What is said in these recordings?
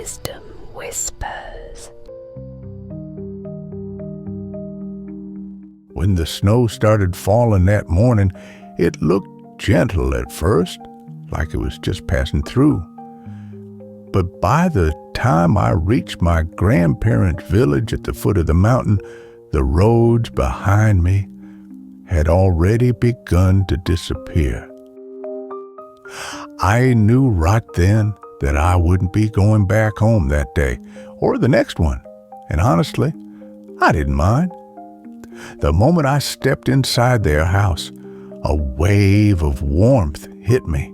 Wisdom Whispers. When the snow started falling that morning, it looked gentle at first, like it was just passing through. But by the time I reached my grandparents' village at the foot of the mountain, the roads behind me had already begun to disappear. I knew right then that I wouldn't be going back home that day or the next one, and honestly, I didn't mind. The moment I stepped inside their house, a wave of warmth hit me,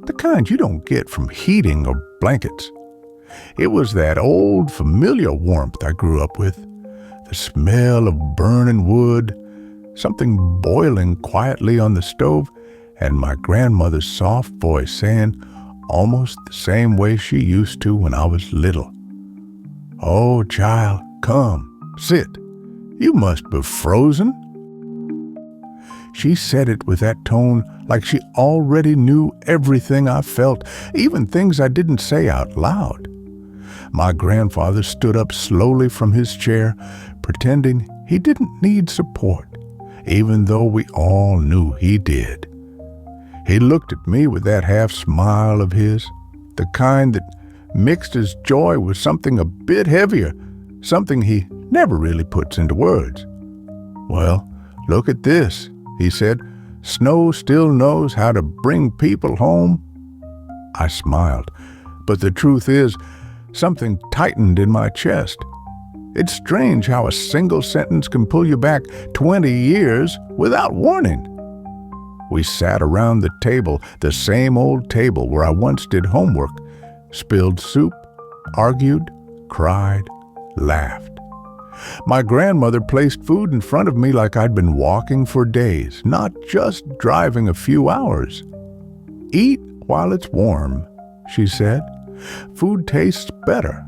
the kind you don't get from heating or blankets. It was that old familiar warmth I grew up with, the smell of burning wood, something boiling quietly on the stove, and my grandmother's soft voice saying, almost the same way she used to when I was little, "Oh, child, come, sit. You must be frozen." She said it with that tone like she already knew everything I felt, even things I didn't say out loud. My grandfather stood up slowly from his chair, pretending he didn't need support, even though we all knew he did. He looked at me with that half smile of his, the kind that mixed his joy with something a bit heavier, something he never really puts into words. "Well, look at this," he said. "Snow still knows how to bring people home." I smiled, but the truth is, something tightened in my chest. It's strange how a single sentence can pull you back 20 years without warning. We sat around the table, the same old table where I once did homework, spilled soup, argued, cried, laughed. My grandmother placed food in front of me like I'd been walking for days, not just driving a few hours. "Eat while it's warm," she said. "Food tastes better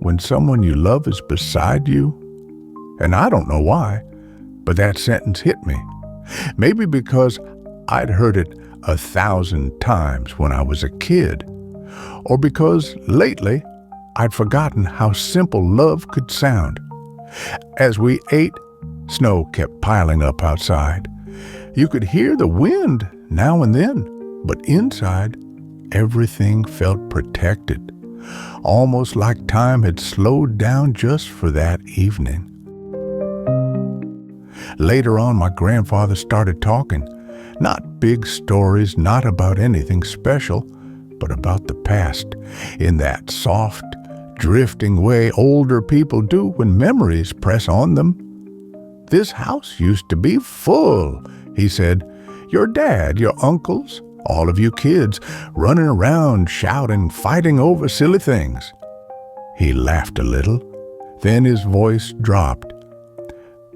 when someone you love is beside you." And I don't know why, but that sentence hit me. Maybe because I'd heard it 1,000 times when I was a kid, or because lately I'd forgotten how simple love could sound. As we ate, snow kept piling up outside. You could hear the wind now and then, but inside, everything felt protected, almost like time had slowed down just for that evening. Later on, my grandfather started talking. Not big stories, not about anything special, but about the past, in that soft, drifting way older people do when memories press on them. "This house used to be full," he said. "Your dad, your uncles, all of you kids running around, shouting, fighting over silly things." He laughed a little, then his voice dropped.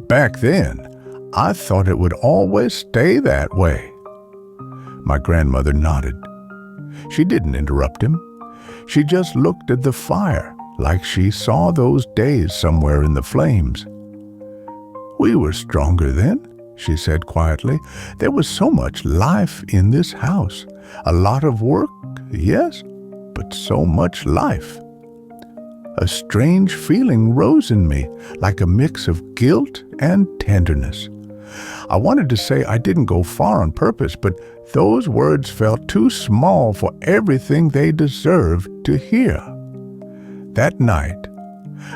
"Back then, I thought it would always stay that way." My grandmother nodded. She didn't interrupt him. She just looked at the fire like she saw those days somewhere in the flames. "We were stronger then," she said quietly. "There was so much life in this house. A lot of work, yes, but so much life." A strange feeling rose in me, like a mix of guilt and tenderness. I wanted to say I didn't go far on purpose, but those words felt too small for everything they deserved to hear. That night,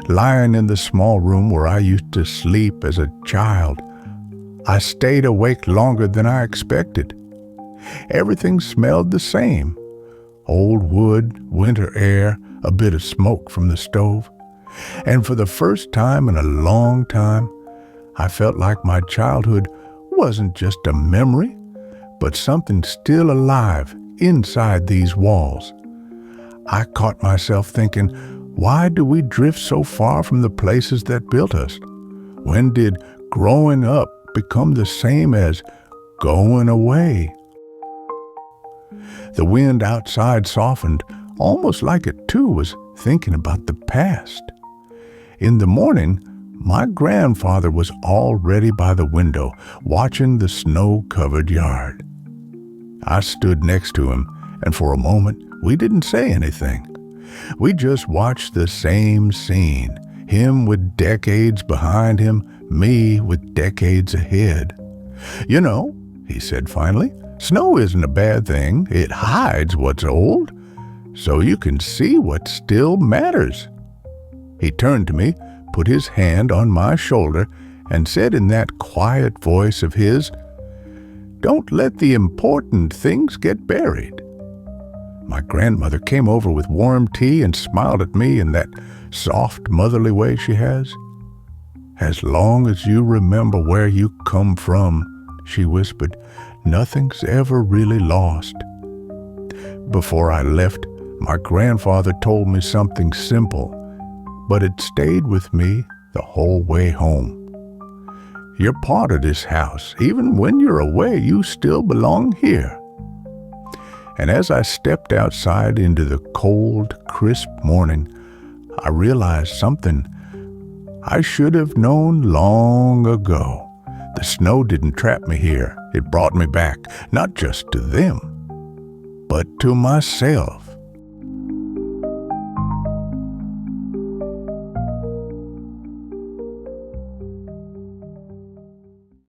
lying in the small room where I used to sleep as a child, I stayed awake longer than I expected. Everything smelled the same. Old wood, winter air, a bit of smoke from the stove. And for the first time in a long time, I felt like my childhood wasn't just a memory, but something still alive inside these walls. I caught myself thinking, why do we drift so far from the places that built us? When did growing up become the same as going away? The wind outside softened, almost like it too was thinking about the past. In the morning, my grandfather was already by the window, watching the snow-covered yard. I stood next to him, and for a moment, we didn't say anything. We just watched the same scene, him with decades behind him, me with decades ahead. You know, he said finally, snow isn't a bad thing. It hides what's old, so you can see what still matters. He turned to me, put his hand on my shoulder, and said in that quiet voice of his, "Don't let the important things get buried." My grandmother came over with warm tea and smiled at me in that soft, motherly way she has. "As long as you remember where you come from," she whispered, "nothing's ever really lost." Before I left, my grandfather told me something simple, but it stayed with me the whole way home. You're part of this house. Even when you're away, you still belong here. And as I stepped outside into the cold, crisp morning, I realized something I should have known long ago. The snow didn't trap me here. It brought me back, not just to them, but to myself.